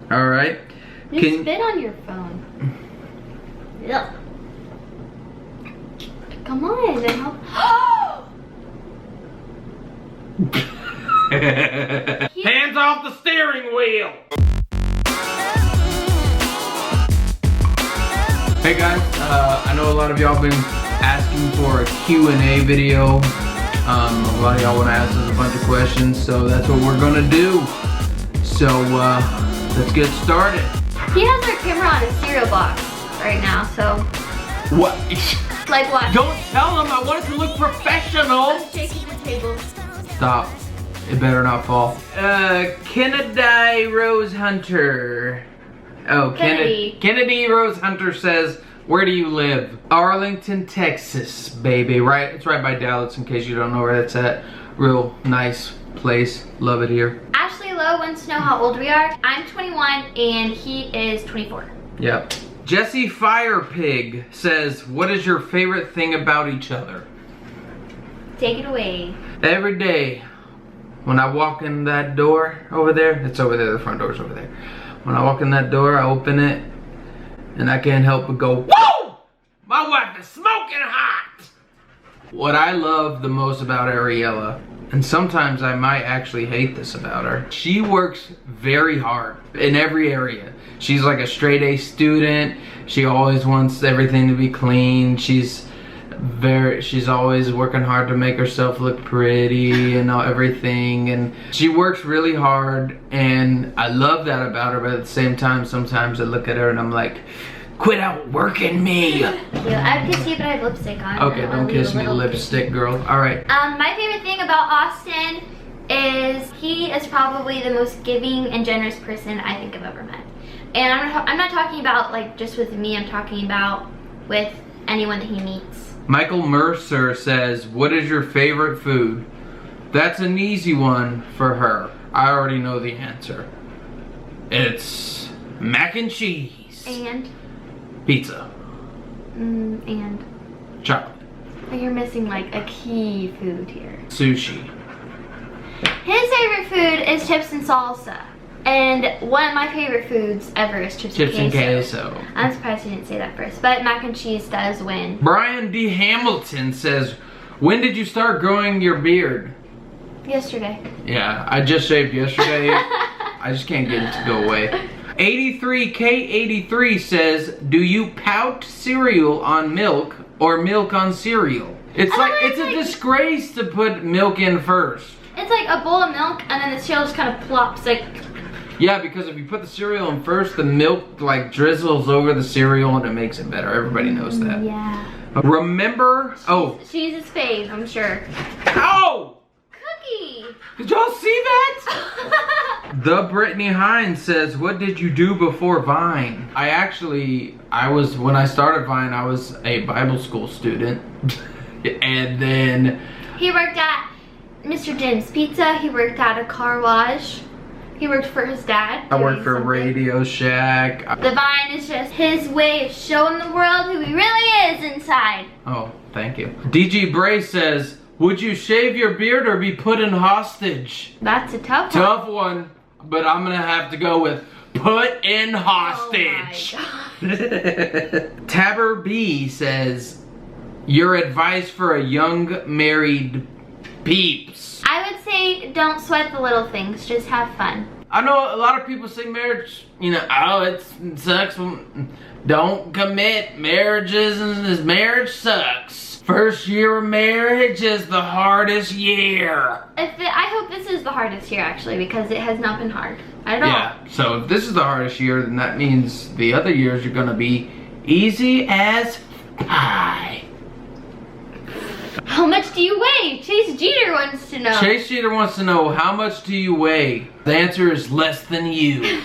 All right. You spit on your phone. Ugh. Come on, then help. Hands off the steering wheel. Hey guys, I know a lot of y'all been asking for a Q&A video. A lot of y'all want to ask us a bunch of questions, so that's what we're gonna do. So let's get started. He has our camera on a cereal box right now, so. What? Like what? Don't tell him. I want it to look professional. I'm shaking the table. Stop. It better not fall. Kennedy Rose Hunter. Oh, Kennedy Rose Hunter says, where do you live? Arlington, Texas, baby. Right? It's right by Dallas, in case you don't know where that's at. Real nice place. Love it here. Ashley Lowe wants to know how old we are. I'm 21 and he is 24. Yep. Jesse Firepig says, what is your favorite thing about each other? Take it away. Every day, when I walk in that door over there, it's over there, the front door's over there. When I walk in that door, I open it, and I can't help but go, whoa! My wife is smoking hot! What I love the most about Ariella, and sometimes I might actually hate this about her, she works very hard in every area. She's like a straight A student. She always wants everything to be clean. She's always working hard to make herself look pretty and everything, and she works really hard, and I love that about her. But at the same time, sometimes I look at her and I'm like, quit outworking me. Yeah, I have kissed you, but I have lipstick on. Okay, don't kiss me, lipstick girl. All right. My favorite thing about Austin is he is probably the most giving and generous person I think I've ever met. And I'm not talking about like just with me, I'm talking about with anyone that he meets. Michael Mercer says, what is your favorite food? That's an easy one for her. I already know the answer. It's mac and cheese. And? Pizza. And? Chocolate. But you're missing like a key food here. Sushi. His favorite food is chips and salsa. And one of my favorite foods ever is chips and queso. I'm surprised he didn't say that first, but mac and cheese does win. Brian D. Hamilton says, when did you start growing your beard? Yesterday. Yeah, I just shaved yesterday. I just can't get it to go away. 83K83 says, do you pout cereal on milk or milk on cereal? It's a disgrace to put milk in first. It's like a bowl of milk and then the cereal just kind of plops like. Yeah, because if you put the cereal in first, the milk like drizzles over the cereal and it makes it better. Everybody knows that. Yeah. Remember? She's his fave, I'm sure. Ow! Cookie! Did y'all see that? The Brittany Hines says, what did you do before Vine? When I started Vine, I was a Bible school student. And then he worked at Mr. Jim's Pizza. He worked at a car wash. He worked for his dad. I worked for Radio Shack. The Vine is just his way of showing the world who he really is inside. Oh, thank you. DG Bray says, would you shave your beard or be put in hostage? That's a tough one. Tough one, but I'm gonna have to go with put in hostage. Oh my God. Tabber B says, your advice for a young married peeps. I would say don't sweat the little things, just have fun. I know a lot of people say marriage, it sucks. Don't commit. Marriage sucks. First year of marriage is the hardest year. I hope this is the hardest year actually, because it has not been hard at all. Yeah, so if this is the hardest year, then that means the other years are gonna be easy as pie. How much do you weigh? Chase Geter wants to know. Chase Geter wants to know, how much do you weigh? The answer is less than you.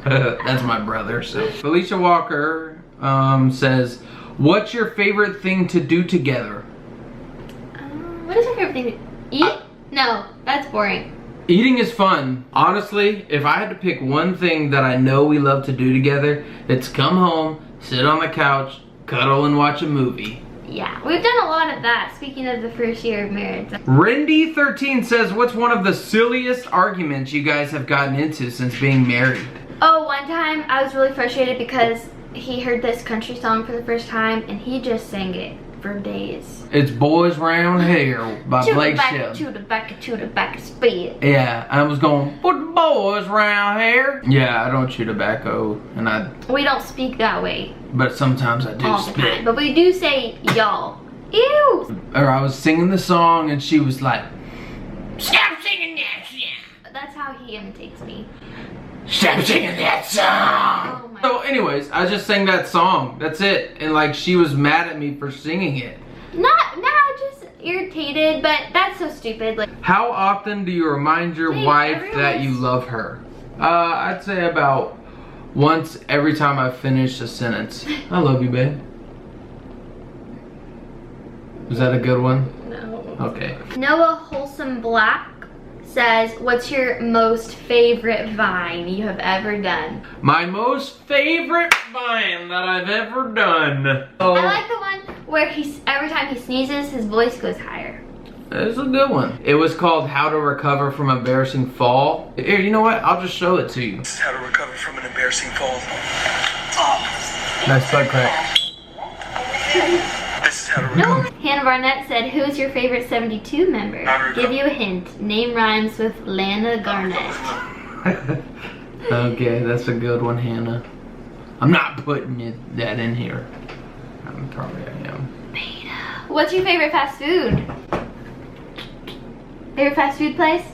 That's my brother. So Felicia Walker says, what's your favorite thing to do together? What is your favorite thing to eat? No, that's boring. Eating is fun. Honestly, if I had to pick one thing that I know we love to do together, it's come home, sit on the couch, cuddle and watch a movie. Yeah, we've done a lot of that, speaking of the first year of marriage. Rindy13 says, what's one of the silliest arguments you guys have gotten into since being married? Oh, one time I was really frustrated because he heard this country song for the first time and he just sang it for days. It's Boys Round Here by Blake Shelton. To the back, spit. Yeah, I was going, put the boys round here. Yeah, I don't chew tobacco, We don't speak that way. But sometimes I do all the spit. time. But we do say y'all. Ew. Or I was singing the song and she was like, stop singing that shit. That's how he imitates me. Stop singing that song. Oh my. So anyways, I just sang that song. That's it. And like she was mad at me for singing it. Not just irritated, but that's so stupid. Like, how often do you remind your wife that you love her? I'd say about once every time I finish a sentence. I love you, babe. Was that a good one? no. Okay. Noah Wholesome Black says, what's your most favorite Vine you have ever done? My most favorite Vine that I've ever done. Oh, I like the one where every time he sneezes, his voice goes higher. it's a good one. It was called How to Recover from Embarrassing Fall. Here, you know what? I'll just show it to you. This is how to recover from an embarrassing fall. Oh. Nice butt crack. This is how to No. recover. Hannah Barnett said, who's your favorite 72 member? Give you a hint. Name rhymes with Lana Garnett. Okay, that's a good one, Hannah. I'm not putting that in here. I am. What's your favorite fast food? Favorite fast food place?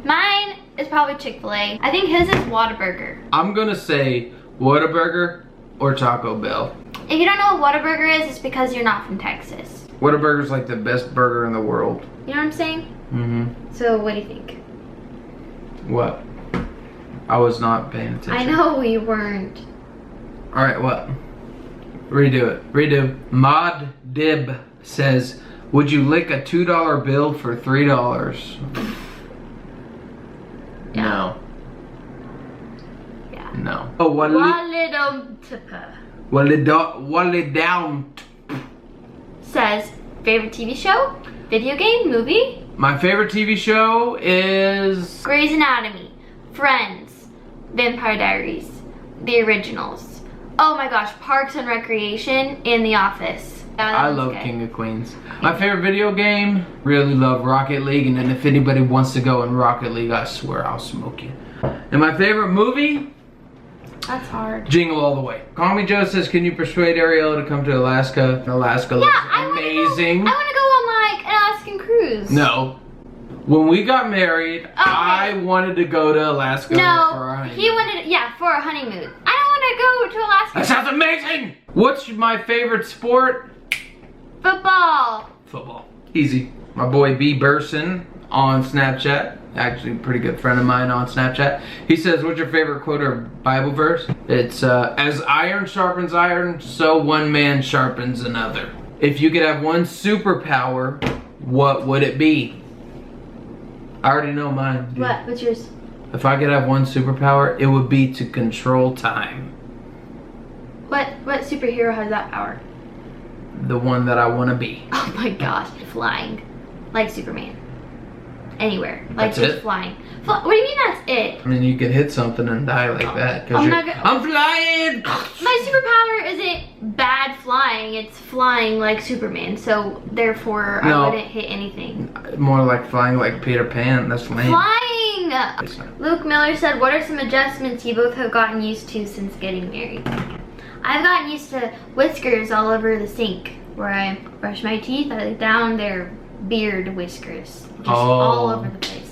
Mine is probably Chick-fil-A. I think his is Whataburger. I'm gonna say Whataburger or Taco Bell. If you don't know what Whataburger is, it's because you're not from Texas. Whataburger's like the best burger in the world. You know what I'm saying? Mm-hmm. So what do you think? What? I was not paying attention. I know we weren't. Alright, what? Redo it. Redo. Mod Dib says, would you lick a $2 bill for $3? Yeah. No. Yeah. No. Oh, Wale down. Says, favorite TV show? Video game? Movie? My favorite TV show is... Grey's Anatomy. Friends. Vampire Diaries. The Originals. Oh my gosh, Parks and Recreation and The Office. I love King of Queens. My favorite video game, really love Rocket League, and then if anybody wants to go in Rocket League, I swear I'll smoke you. And my favorite movie? That's hard. Jingle All the Way. Call Me Joe says, can you persuade Ariella to come to Alaska? Alaska looks amazing. I want to go on like an Alaskan cruise. No. When we got married, I wanted to go to Alaska for our honeymoon. He wanted, for a honeymoon. I don't want to go to Alaska. That sounds amazing! What's my favorite sport? Football. Football. Easy. My boy B. Burson on Snapchat. Actually, a pretty good friend of mine on Snapchat. He says, what's your favorite quote or Bible verse? It's, as iron sharpens iron, so one man sharpens another. If you could have one superpower, what would it be? I already know mine. Dude. What? What's yours? If I could have one superpower, it would be to control time. What superhero has that power? The one that I want to be. Oh my gosh. Flying. Like Superman. Anywhere. Like That's just it? flying. What do you mean that's it? I mean, you could hit something and die like that. Cause I'm flying! My superpower isn't bad flying, it's flying like Superman, so therefore I wouldn't hit anything. More like flying like Peter Pan, that's lame. Flying! Luke Miller said, what are some adjustments you both have gotten used to since getting married? I've gotten used to whiskers all over the sink. Where I brush my teeth, I look down, they're beard whiskers. Just all over the place.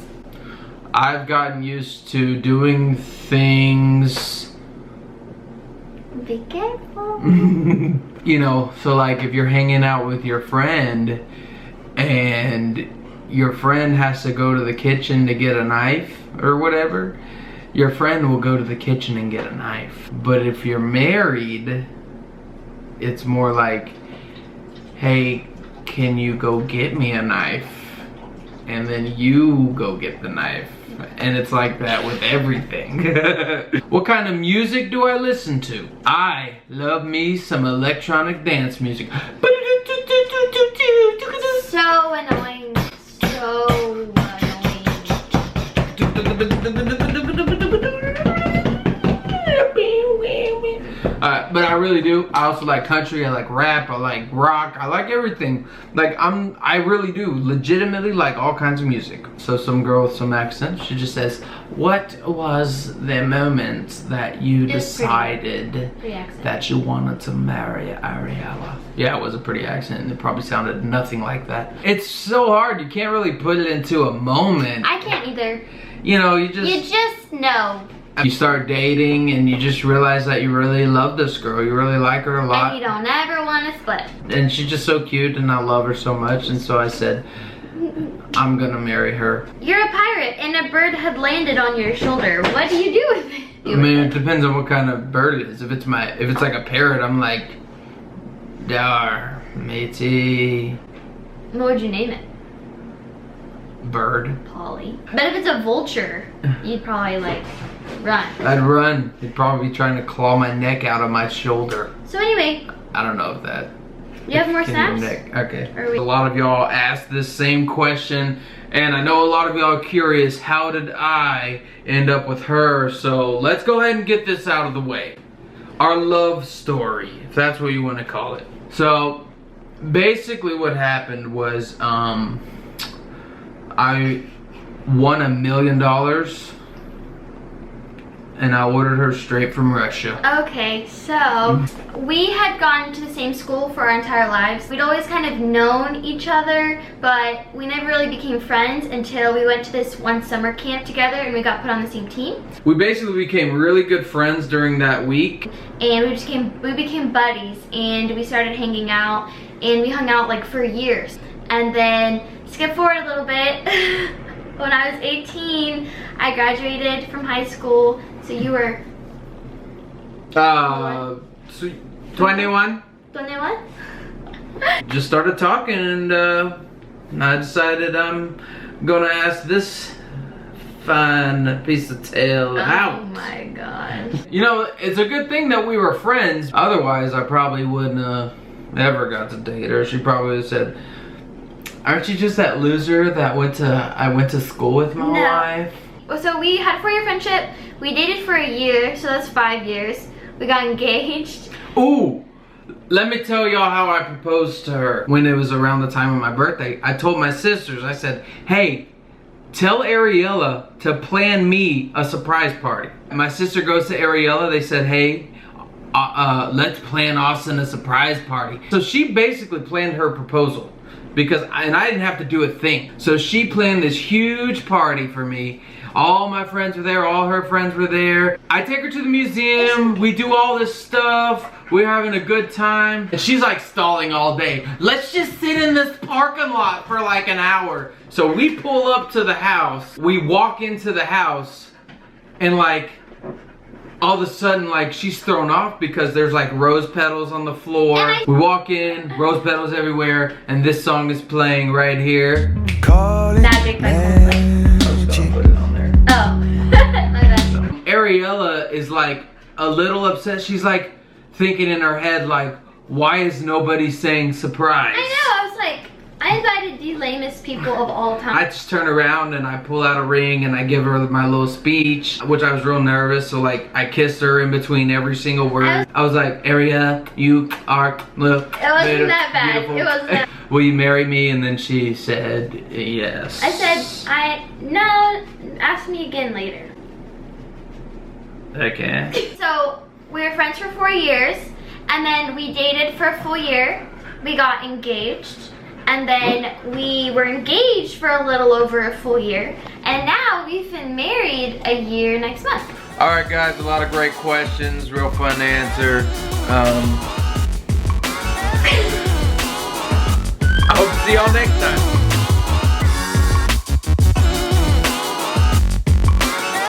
I've gotten used to doing things... Be careful. You know, so like if you're hanging out with your friend and your friend has to go to the kitchen to get a knife or whatever, your friend will go to the kitchen and get a knife. But if you're married, it's more like, hey, can you go get me a knife? And then you go get the knife. And it's like that with everything. What kind of music do I listen to? I love me some electronic dance music. So annoying. So annoying. But I really do. I also like country. I like rap. I like rock. I like everything. Like I really do legitimately like all kinds of music. So some girl with some accent, she just says, "What was the moment that you decided that you wanted to marry Ariella?" Yeah, it was a pretty accent, and it probably sounded nothing like that. It's so hard. You can't really put it into a moment. I can't either. You know, you just know. You start dating and you just realize that you really love this girl. You really like her a lot. And you don't ever want to split. And she's just so cute and I love her so much. And so I said, I'm gonna marry her. You're a pirate and a bird had landed on your shoulder. What do you do with it? I mean, it depends on what kind of bird it is. If it's like a parrot, I'm like, dar, matey. What would you name it? Bird. Polly. But if it's a vulture, you'd probably like run. I'd run. He'd probably be trying to claw my neck out of my shoulder. So anyway. I don't know if that. You have more snaps? Okay. A lot of y'all asked this same question, and I know a lot of y'all are curious, how did I end up with her? So let's go ahead and get this out of the way. Our love story, if that's what you want to call it. So basically what happened was I won $1 million and I ordered her straight from Russia. Okay, so we had gone to the same school for our entire lives. We'd always kind of known each other, but we never really became friends until we went to this one summer camp together and we got put on the same team. We basically became really good friends during that week. And we became buddies and we started hanging out and we hung out like for years. And then skip forward a little bit. When I was 18, I graduated from high school. So you were 21. 21? Just started talking and I decided I'm gonna ask this fine piece of tail out. Oh my god. You know, it's a good thing that we were friends. Otherwise, I probably wouldn't have ever got to date her. She probably would have said, "Aren't you just that loser that I went to school with my life?" So we had a 4-year friendship. We dated for a year, so that's 5 years. We got engaged. Ooh, let me tell y'all how I proposed to her. When it was around the time of my birthday, I told my sisters, I said, "Hey, tell Ariella to plan me a surprise party." My sister goes to Ariella, they said, "Hey, let's plan Austin a surprise party." So she basically planned her proposal. And I didn't have to do a thing. So she planned this huge party for me. All my friends were there, all her friends were there. I take her to the museum, we do all this stuff, we're having a good time. And she's like stalling all day. "Let's just sit in this parking lot for like an hour." So we pull up to the house, we walk into the house, and like, all of a sudden, like, she's thrown off because there's like rose petals on the floor. We walk in, rose petals everywhere, and this song is playing right here. Magic by Coldplay. I was gonna put it on there. Oh, my bad. Ariella is like a little upset. She's like thinking in her head, like, why is nobody saying surprise? I know, I was like, I invited the lamest people of all time. I just turn around and I pull out a ring and I give her my little speech, which I was real nervous. So like, I kissed her in between every single word. I was like, "Ariella, you are It wasn't that bad. beautiful. It wasn't that. Will you marry me?" And then she said yes. I said, no, ask me again later. Okay. So we were friends for 4 years, and then we dated for a full year. We got engaged, and then we were engaged for a little over a full year, and now we've been married a year next month. All right, guys, a lot of great questions, real fun to answer. I hope to see y'all next time.